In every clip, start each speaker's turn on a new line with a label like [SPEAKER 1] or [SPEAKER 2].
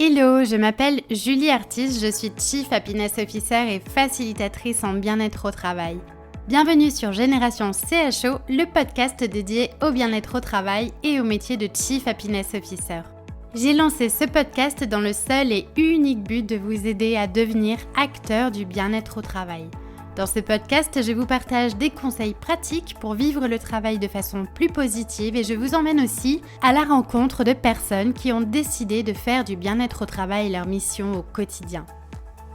[SPEAKER 1] Hello, je m'appelle Julie Artis, je suis Chief Happiness Officer et facilitatrice en bien-être au travail. Bienvenue sur Génération CHO, le podcast dédié au bien-être au travail et au métier de Chief Happiness Officer. J'ai lancé ce podcast dans le seul et unique but de vous aider à devenir acteur du bien-être au travail. Dans ce podcast, je vous partage des conseils pratiques pour vivre le travail de façon plus positive et je vous emmène aussi à la rencontre de personnes qui ont décidé de faire du bien-être au travail leur mission au quotidien.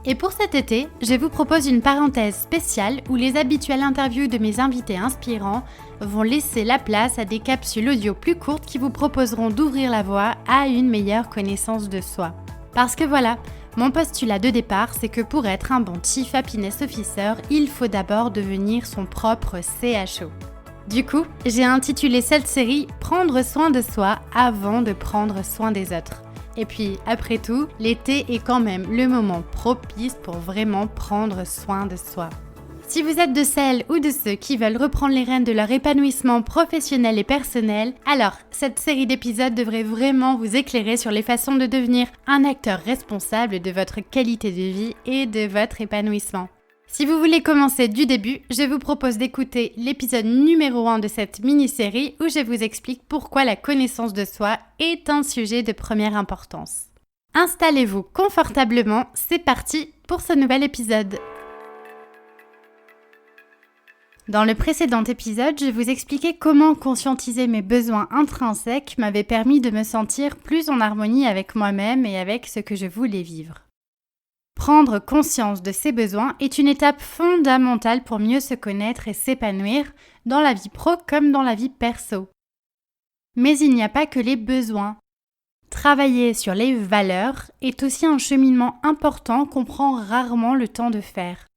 [SPEAKER 1] Et pour cet été, je vous propose une parenthèse spéciale où les habituelles interviews de mes invités inspirants vont laisser la place à des capsules audio plus courtes qui vous proposeront d'ouvrir la voie à une meilleure connaissance de soi. Parce que voilà, mon postulat de départ, c'est que pour être un bon Chief Happiness Officer, il faut d'abord devenir son propre CHO. Du coup, j'ai intitulé cette série « Prendre soin de soi avant de prendre soin des autres ». Et puis, après tout, l'été est quand même le moment propice pour vraiment prendre soin de soi. Si vous êtes de celles ou de ceux qui veulent reprendre les rênes de leur épanouissement professionnel et personnel, alors cette série d'épisodes devrait vraiment vous éclairer sur les façons de devenir un acteur responsable de votre qualité de vie et de votre épanouissement. Si vous voulez commencer du début, je vous propose d'écouter l'épisode numéro 1 de cette mini-série où je vous explique pourquoi la connaissance de soi est un sujet de première importance. Installez-vous confortablement, c'est parti pour ce nouvel épisode. Dans le précédent épisode, je vous expliquais comment conscientiser mes besoins intrinsèques m'avait permis de me sentir plus en harmonie avec moi-même et avec ce que je voulais vivre. Prendre conscience de ces besoins est une étape fondamentale pour mieux se connaître et s'épanouir dans la vie pro comme dans la vie perso. Mais il n'y a pas que les besoins. Travailler sur les valeurs est aussi un cheminement important qu'on prend rarement le temps de faire.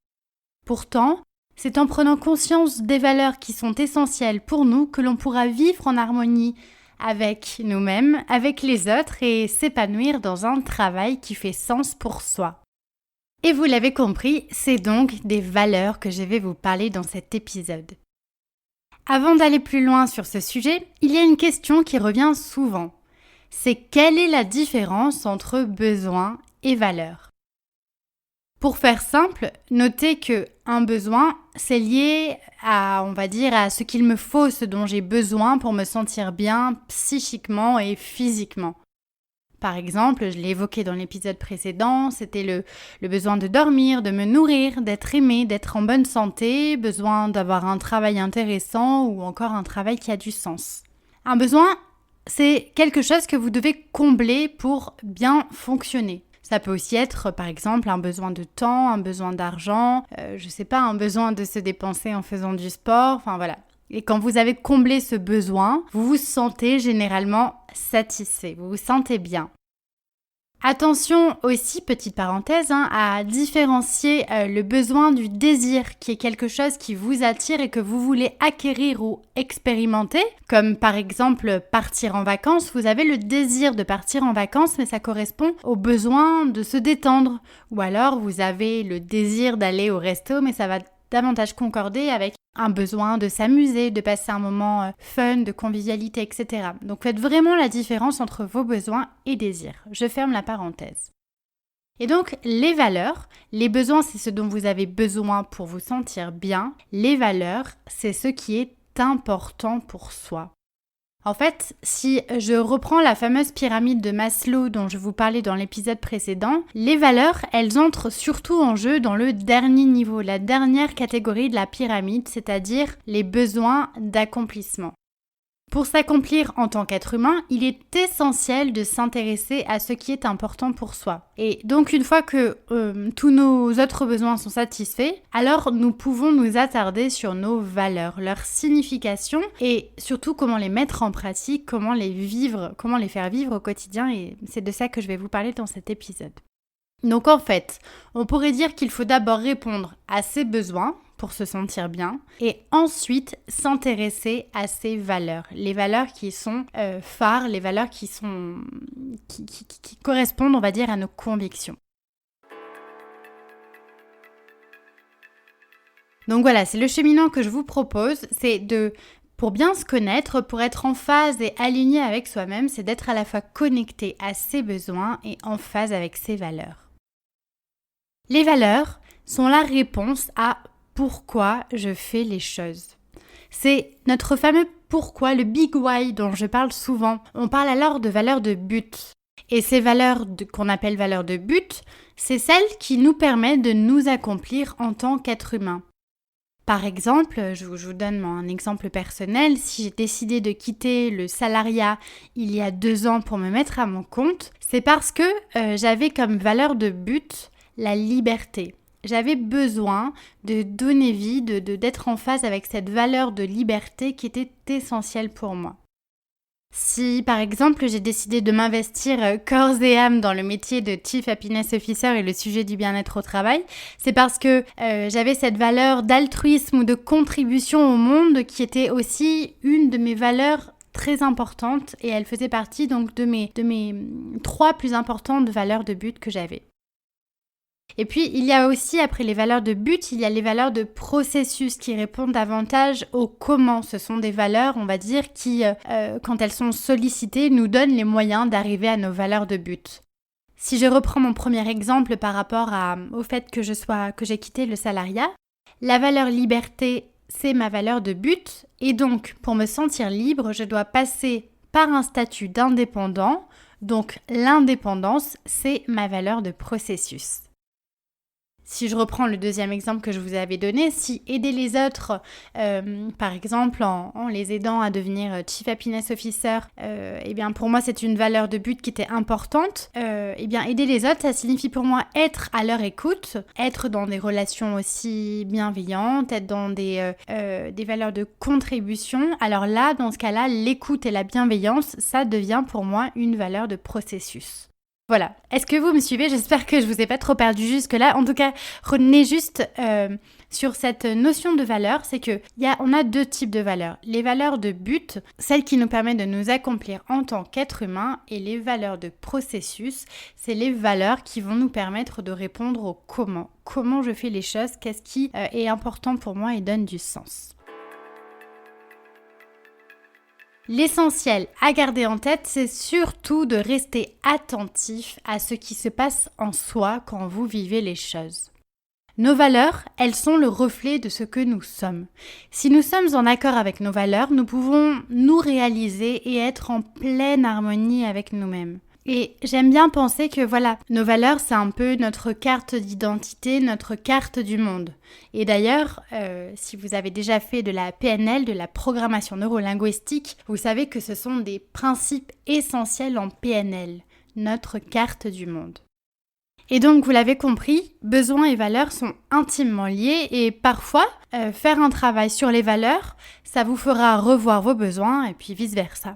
[SPEAKER 1] Pourtant, c'est en prenant conscience des valeurs qui sont essentielles pour nous que l'on pourra vivre en harmonie avec nous-mêmes, avec les autres et s'épanouir dans un travail qui fait sens pour soi. Et vous l'avez compris, c'est donc des valeurs que je vais vous parler dans cet épisode. Avant d'aller plus loin sur ce sujet, il y a une question qui revient souvent. C'est quelle est la différence entre besoin et valeur ? Pour faire simple, notez que un besoin, c'est lié à ce qu'il me faut, ce dont j'ai besoin pour me sentir bien psychiquement et physiquement. Par exemple, je l'ai évoqué dans l'épisode précédent, c'était le besoin de dormir, de me nourrir, d'être aimé, d'être en bonne santé, besoin d'avoir un travail intéressant ou encore un travail qui a du sens. Un besoin, c'est quelque chose que vous devez combler pour bien fonctionner. Ça peut aussi être, par exemple, un besoin de temps, un besoin d'argent, un besoin de se dépenser en faisant du sport, enfin voilà. Et quand vous avez comblé ce besoin, vous vous sentez généralement satisfait, vous vous sentez bien. Attention aussi, petite parenthèse, à différencier le besoin du désir, qui est quelque chose qui vous attire et que vous voulez acquérir ou expérimenter, comme par exemple partir en vacances. Vous avez le désir de partir en vacances, mais ça correspond au besoin de se détendre. Ou alors vous avez le désir d'aller au resto, mais ça va davantage concorder avec un besoin de s'amuser, de passer un moment fun, de convivialité, etc. Donc faites vraiment la différence entre vos besoins et désirs. Je ferme la parenthèse. Et donc les valeurs, les besoins c'est ce dont vous avez besoin pour vous sentir bien. Les valeurs, c'est ce qui est important pour soi. En fait, si je reprends la fameuse pyramide de Maslow dont je vous parlais dans l'épisode précédent, les valeurs, elles entrent surtout en jeu dans le dernier niveau, la dernière catégorie de la pyramide, c'est-à-dire les besoins d'accomplissement. Pour s'accomplir en tant qu'être humain, il est essentiel de s'intéresser à ce qui est important pour soi. Et donc une fois que tous nos autres besoins sont satisfaits, alors nous pouvons nous attarder sur nos valeurs, leur signification et surtout comment les mettre en pratique, comment les faire vivre au quotidien, et c'est de ça que je vais vous parler dans cet épisode. Donc en fait, on pourrait dire qu'il faut d'abord répondre à ses besoins pour se sentir bien et ensuite s'intéresser à ses valeurs. Les valeurs qui sont phares, les valeurs qui correspondent, on va dire, à nos convictions. Donc voilà, c'est le cheminement que je vous propose, c'est de Pour bien se connaître, pour être en phase et aligné avec soi-même, c'est d'être à la fois connecté à ses besoins et en phase avec ses valeurs. Les valeurs sont la réponse à pourquoi je fais les choses. C'est notre fameux pourquoi, le big why dont je parle souvent. On parle alors de valeurs de but. Et ces valeurs qu'on appelle valeurs de but, c'est celles qui nous permettent de nous accomplir en tant qu'être humain. Par exemple, je vous donne un exemple personnel, si j'ai décidé de quitter le salariat il y a 2 ans pour me mettre à mon compte, c'est parce que j'avais comme valeur de but la liberté. J'avais besoin de donner vie, d'être en phase avec cette valeur de liberté qui était essentielle pour moi. Si, par exemple, j'ai décidé de m'investir corps et âme dans le métier de Chief Happiness Officer et le sujet du bien-être au travail, c'est parce que j'avais cette valeur d'altruisme ou de contribution au monde qui était aussi une de mes valeurs très importantes et elle faisait partie donc de mes 3 plus importantes valeurs de but que j'avais. Et puis, il y a aussi, après les valeurs de but, il y a les valeurs de processus qui répondent davantage au comment. Ce sont des valeurs, on va dire, qui, quand elles sont sollicitées, nous donnent les moyens d'arriver à nos valeurs de but. Si je reprends mon premier exemple par rapport au fait que j'ai quitté le salariat, la valeur liberté, c'est ma valeur de but. Et donc, pour me sentir libre, je dois passer par un statut d'indépendant. Donc, l'indépendance, c'est ma valeur de processus. Si je reprends le deuxième exemple que je vous avais donné, si aider les autres, par exemple en les aidant à devenir Chief Happiness Officer, eh bien pour moi c'est une valeur de but qui était importante, eh bien aider les autres, ça signifie pour moi être à leur écoute, être dans des relations aussi bienveillantes, être dans des valeurs de contribution. Alors là, dans ce cas-là, l'écoute et la bienveillance, ça devient pour moi une valeur de processus. Voilà. Est-ce que vous me suivez? J'espère que je vous ai pas trop perdu jusque-là. En tout cas, retenez juste sur cette notion de valeur, c'est que on a 2 types de valeurs. Les valeurs de but, celles qui nous permettent de nous accomplir en tant qu'être humain, et les valeurs de processus, c'est les valeurs qui vont nous permettre de répondre au comment. Comment je fais les choses, qu'est-ce qui est important pour moi et donne du sens. L'essentiel à garder en tête, c'est surtout de rester attentif à ce qui se passe en soi quand vous vivez les choses. Nos valeurs, elles sont le reflet de ce que nous sommes. Si nous sommes en accord avec nos valeurs, nous pouvons nous réaliser et être en pleine harmonie avec nous-mêmes. Et j'aime bien penser que nos valeurs, c'est un peu notre carte d'identité, notre carte du monde. Et d'ailleurs, si vous avez déjà fait de la PNL, de la programmation neurolinguistique, vous savez que ce sont des principes essentiels en PNL, notre carte du monde. Et donc, vous l'avez compris, besoins et valeurs sont intimement liés et parfois, faire un travail sur les valeurs, ça vous fera revoir vos besoins et puis vice-versa.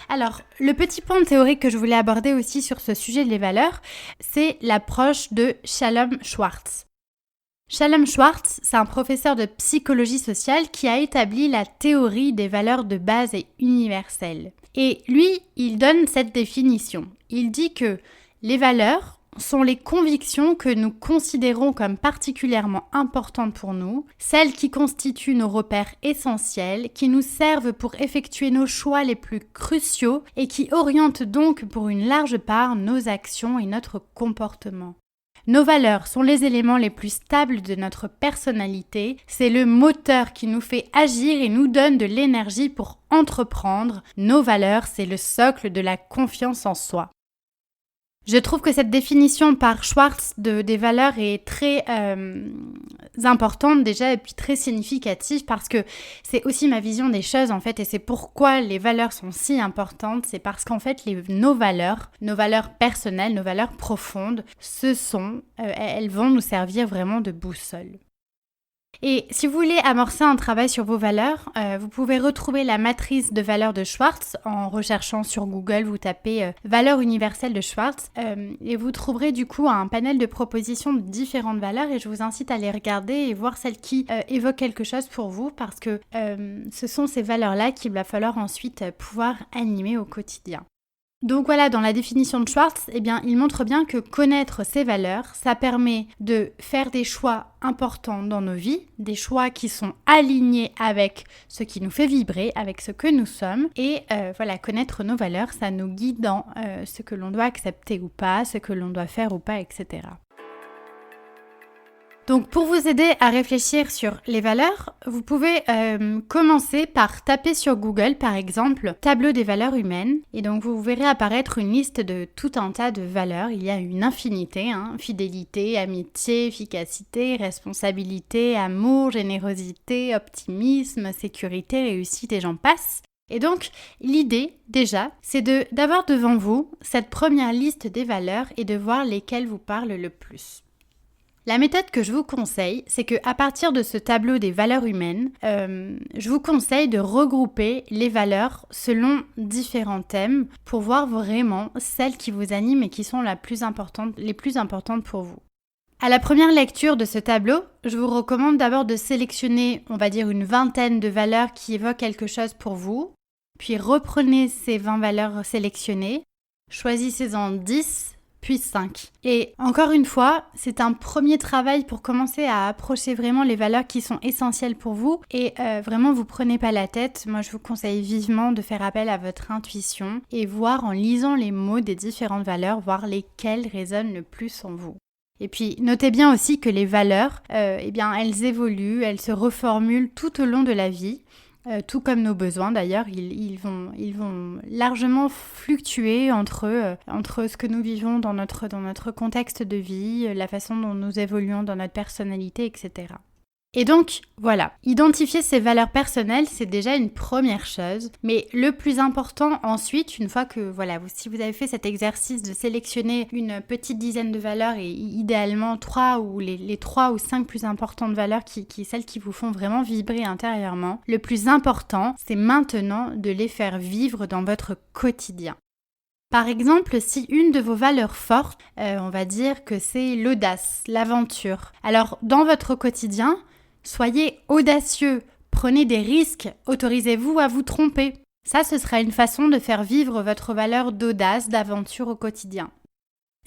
[SPEAKER 1] Alors, le petit point théorique que je voulais aborder aussi sur ce sujet des valeurs, c'est l'approche de Shalom Schwartz. Shalom Schwartz, c'est un professeur de psychologie sociale qui a établi la théorie des valeurs de base et universelles. Et lui, il donne cette définition. Il dit que les valeurs sont les convictions que nous considérons comme particulièrement importantes pour nous, celles qui constituent nos repères essentiels, qui nous servent pour effectuer nos choix les plus cruciaux et qui orientent donc pour une large part nos actions et notre comportement. Nos valeurs sont les éléments les plus stables de notre personnalité, c'est le moteur qui nous fait agir et nous donne de l'énergie pour entreprendre. Nos valeurs, c'est le socle de la confiance en soi. Je trouve que cette définition par Schwartz des valeurs est très importante déjà et puis très significative parce que c'est aussi ma vision des choses en fait et c'est pourquoi les valeurs sont si importantes. C'est parce qu'en fait nos valeurs personnelles, nos valeurs profondes, elles vont nous servir vraiment de boussole. Et si vous voulez amorcer un travail sur vos valeurs, vous pouvez retrouver la matrice de valeurs de Schwartz en recherchant sur Google, vous tapez valeurs universelles de Schwartz et vous trouverez du coup un panel de propositions de différentes valeurs et je vous incite à les regarder et voir celles qui évoquent quelque chose pour vous parce que ce sont ces valeurs-là qu'il va falloir ensuite pouvoir animer au quotidien. Donc voilà, dans la définition de Schwartz, il montre bien que connaître ses valeurs, ça permet de faire des choix importants dans nos vies, des choix qui sont alignés avec ce qui nous fait vibrer, avec ce que nous sommes. Et connaître nos valeurs, ça nous guide dans ce que l'on doit accepter ou pas, ce que l'on doit faire ou pas, etc. Donc pour vous aider à réfléchir sur les valeurs, vous pouvez commencer par taper sur Google par exemple tableau des valeurs humaines et donc vous verrez apparaître une liste de tout un tas de valeurs. Il y a une infinité, fidélité, amitié, efficacité, responsabilité, amour, générosité, optimisme, sécurité, réussite et j'en passe. Et donc, l'idée, déjà, c'est d'avoir devant vous cette première liste des valeurs et de voir lesquelles vous parlent le plus. La méthode que je vous conseille, c'est qu'à partir de ce tableau des valeurs humaines, je vous conseille de regrouper les valeurs selon différents thèmes pour voir vraiment celles qui vous animent et qui sont les plus importantes pour vous. À la première lecture de ce tableau, je vous recommande d'abord de sélectionner, on va dire, une vingtaine de valeurs qui évoquent quelque chose pour vous, puis reprenez ces 20 valeurs sélectionnées, choisissez-en 10, puis 5. Et encore une fois, c'est un premier travail pour commencer à approcher vraiment les valeurs qui sont essentielles pour vous. Et vraiment, vous prenez pas la tête. Moi, je vous conseille vivement de faire appel à votre intuition et voir en lisant les mots des différentes valeurs, voir lesquelles résonnent le plus en vous. Et puis, notez bien aussi que les valeurs, elles évoluent, elles se reformulent tout au long de la vie. Tout comme nos besoins d'ailleurs, ils vont largement fluctuer entre ce que nous vivons dans notre contexte de vie, la façon dont nous évoluons dans notre personnalité, etc. Et donc, voilà, identifier ses valeurs personnelles, c'est déjà une première chose. Mais le plus important ensuite, une fois que, si vous avez fait cet exercice de sélectionner une petite dizaine de valeurs et idéalement 3 ou les 3 ou 5 plus importantes valeurs celles qui vous font vraiment vibrer intérieurement, le plus important, c'est maintenant de les faire vivre dans votre quotidien. Par exemple, si une de vos valeurs fortes, on va dire que c'est l'audace, l'aventure. Alors, dans votre quotidien, soyez audacieux, prenez des risques, autorisez-vous à vous tromper. Ça, ce sera une façon de faire vivre votre valeur d'audace, d'aventure au quotidien.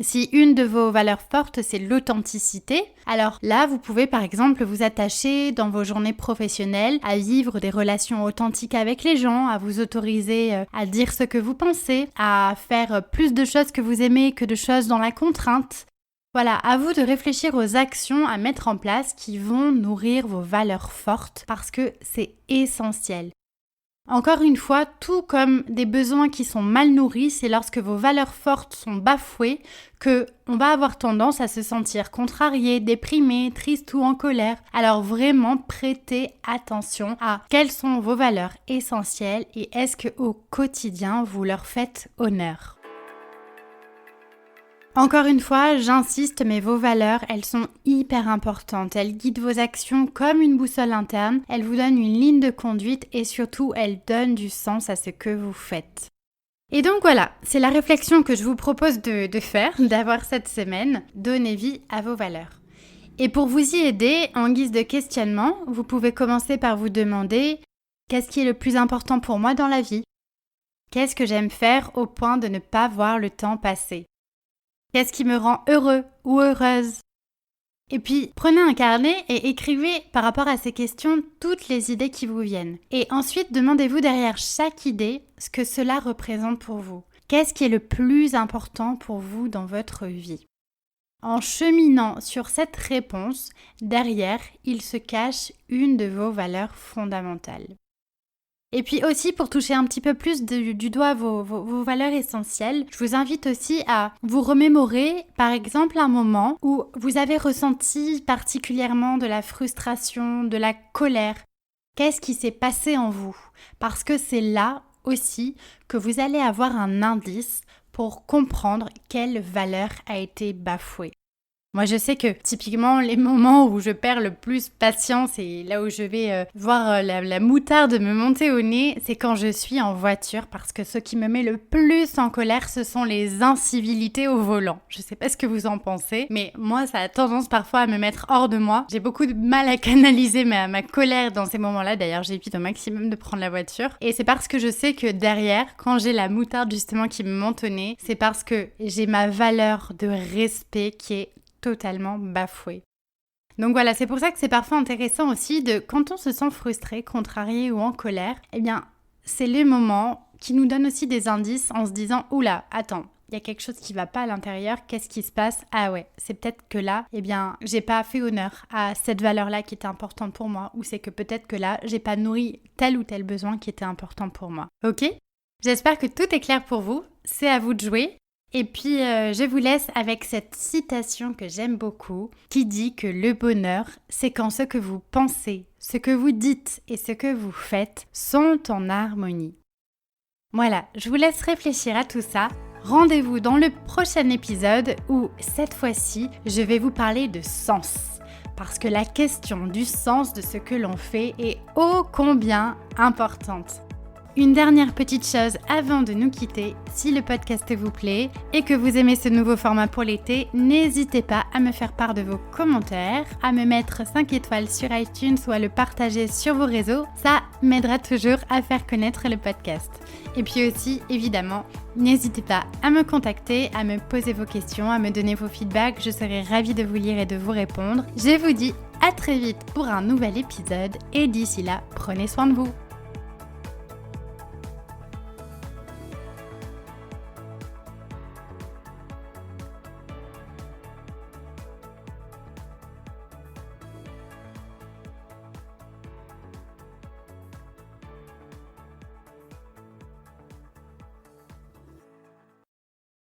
[SPEAKER 1] Si une de vos valeurs fortes, c'est l'authenticité, alors là, vous pouvez par exemple vous attacher dans vos journées professionnelles à vivre des relations authentiques avec les gens, à vous autoriser à dire ce que vous pensez, à faire plus de choses que vous aimez que de choses dans la contrainte. Voilà, à vous de réfléchir aux actions à mettre en place qui vont nourrir vos valeurs fortes parce que c'est essentiel. Encore une fois, tout comme des besoins qui sont mal nourris, c'est lorsque vos valeurs fortes sont bafouées que on va avoir tendance à se sentir contrarié, déprimé, triste ou en colère. Alors vraiment, prêtez attention à quelles sont vos valeurs essentielles et est-ce qu'au quotidien, vous leur faites honneur. Encore une fois, j'insiste, mais vos valeurs, elles sont hyper importantes. Elles guident vos actions comme une boussole interne. Elles vous donnent une ligne de conduite et surtout, elles donnent du sens à ce que vous faites. Et donc voilà, c'est la réflexion que je vous propose de faire, d'avoir cette semaine. Donnez vie à vos valeurs. Et pour vous y aider, en guise de questionnement, vous pouvez commencer par vous demander « Qu'est-ce qui est le plus important pour moi dans la vie ? Qu'est-ce que j'aime faire au point de ne pas voir le temps passer ? Qu'est-ce qui me rend heureux ou heureuse ? » Et puis, prenez un carnet et écrivez par rapport à ces questions toutes les idées qui vous viennent. Et ensuite, demandez-vous derrière chaque idée ce que cela représente pour vous. Qu'est-ce qui est le plus important pour vous dans votre vie ? En cheminant sur cette réponse, derrière, il se cache une de vos valeurs fondamentales. Et puis aussi, pour toucher un petit peu plus du doigt vos valeurs essentielles, je vous invite aussi à vous remémorer, par exemple, un moment où vous avez ressenti particulièrement de la frustration, de la colère. Qu'est-ce qui s'est passé en vous ? Parce que c'est là aussi que vous allez avoir un indice pour comprendre quelle valeur a été bafouée. Moi, je sais que typiquement, les moments où je perds le plus patience et là où je vais voir la moutarde me monter au nez, c'est quand je suis en voiture parce que ce qui me met le plus en colère, ce sont les incivilités au volant. Je sais pas ce que vous en pensez, mais moi, ça a tendance parfois à me mettre hors de moi. J'ai beaucoup de mal à canaliser ma colère dans ces moments-là. D'ailleurs, j'évite au maximum de prendre la voiture. Et c'est parce que je sais que derrière, quand j'ai la moutarde justement qui me monte au nez, c'est parce que j'ai ma valeur de respect qui est totalement bafouée. Donc voilà, c'est pour ça que c'est parfois intéressant aussi quand on se sent frustré, contrarié ou en colère, eh bien, c'est les moments qui nous donnent aussi des indices en se disant « Oula, attends, il y a quelque chose qui va pas à l'intérieur, qu'est-ce qui se passe ? Ah ouais, c'est peut-être que là, eh bien, j'ai pas fait honneur à cette valeur-là qui était importante pour moi, ou c'est que peut-être que là, j'ai pas nourri tel ou tel besoin qui était important pour moi. Ok ? J'espère que tout est clair pour vous, c'est à vous de jouer. Et puis, je vous laisse avec cette citation que j'aime beaucoup, qui dit que le bonheur, c'est quand ce que vous pensez, ce que vous dites et ce que vous faites sont en harmonie. Voilà, je vous laisse réfléchir à tout ça. Rendez-vous dans le prochain épisode où, cette fois-ci, je vais vous parler de sens. Parce que la question du sens de ce que l'on fait est ô combien importante. Une dernière petite chose avant de nous quitter, si le podcast vous plaît et que vous aimez ce nouveau format pour l'été, n'hésitez pas à me faire part de vos commentaires, à me mettre 5 étoiles sur iTunes ou à le partager sur vos réseaux, ça m'aidera toujours à faire connaître le podcast. Et puis aussi, évidemment, n'hésitez pas à me contacter, à me poser vos questions, à me donner vos feedbacks, je serai ravie de vous lire et de vous répondre. Je vous dis à très vite pour un nouvel épisode et d'ici là, prenez soin de vous.